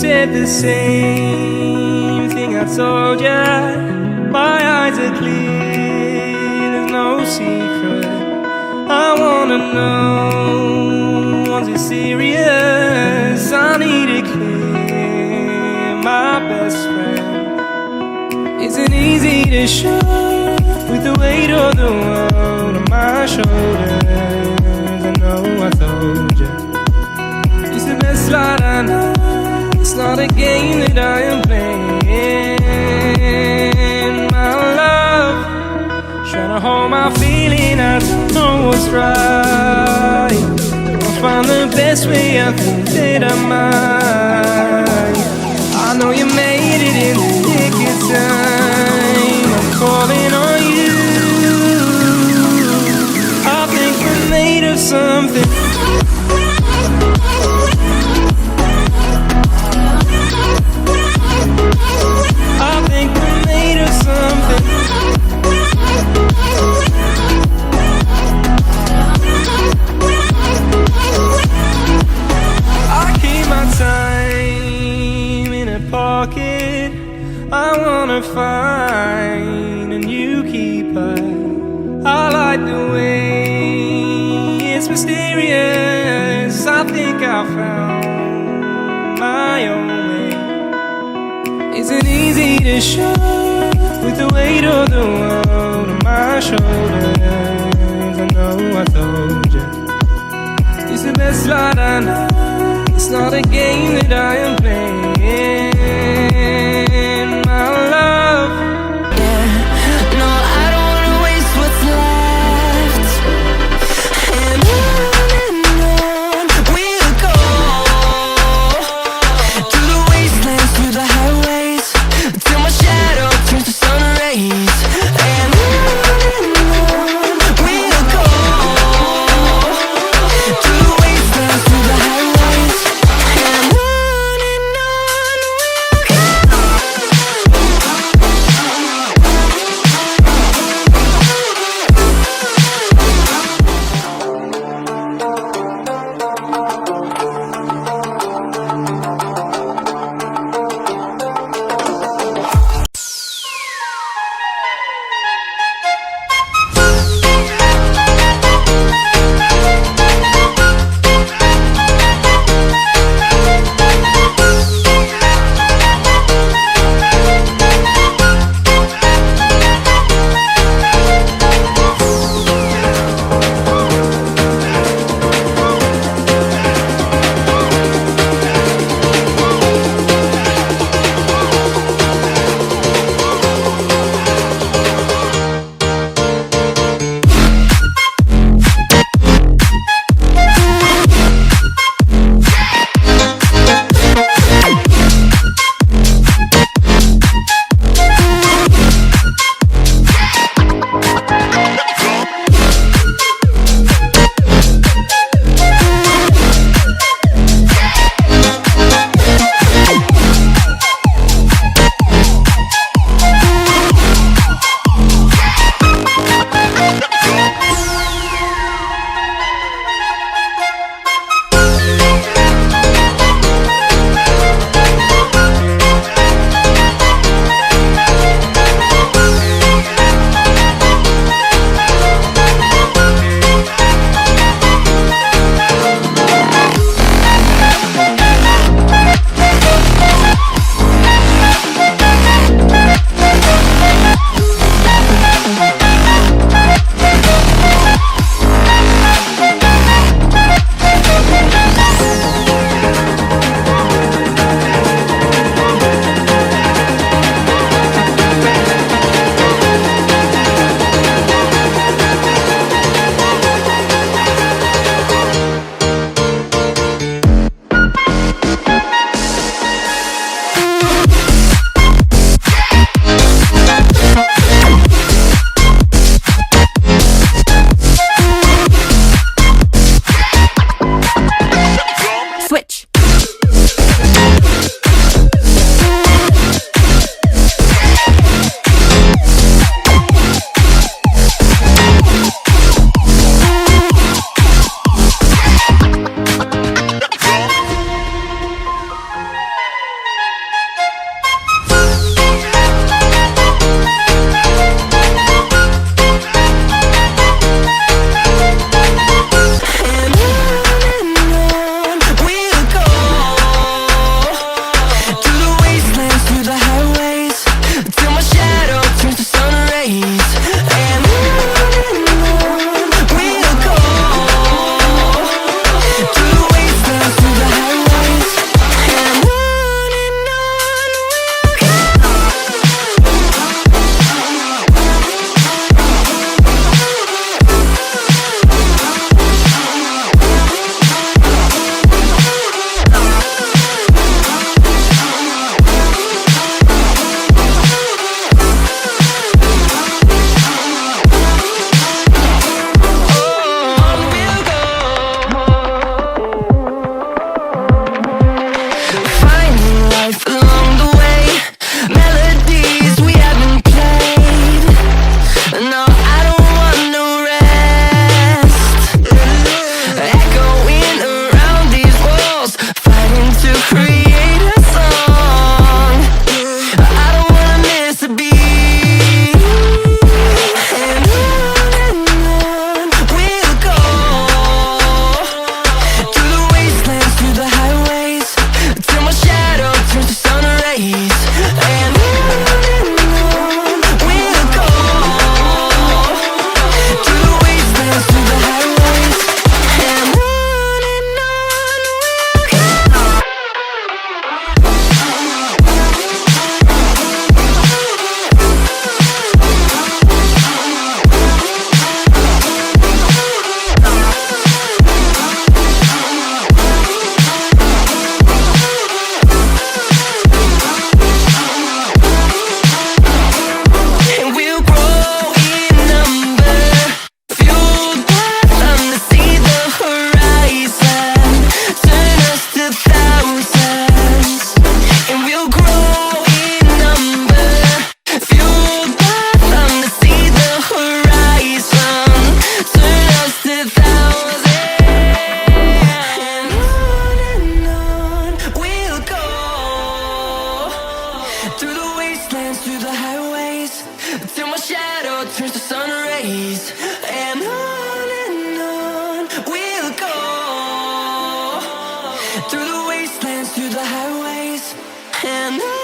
said the same thing I told ya. My eyes are clear, there's no secret. I wanna know, was it serious? I need it clear, my best friend. Isn't easy to show with the weight of the world on my shoulders. I know I told you, it's the best light I know. It's not a game that I am playing. My love, trying to hold my feeling, I don't know what's right. I'll find the best way, I think that I might. I know you made it in the nick of time. I'm calling on you. I think we're made of something. I think we're made of something. I keep my time in a pocket. I wanna find a new keeper. I like the way it's mysterious. I think I found my own way. Isn't easy to show with the weight of the world on my shoulders. I know I told you, it's the best light I know. It's not a game that I am playing. My love, yeah. No, I don't wanna waste what's left. And on we'll go, through the wastelands, through the highways, till my shadow turns to sun rays. And on we'll go, through the wastelands, through the highways. And on Through the wastelands, through the highways, till my shadow turns to sun rays. And on we'll go. Through the wastelands, through the highways, and on.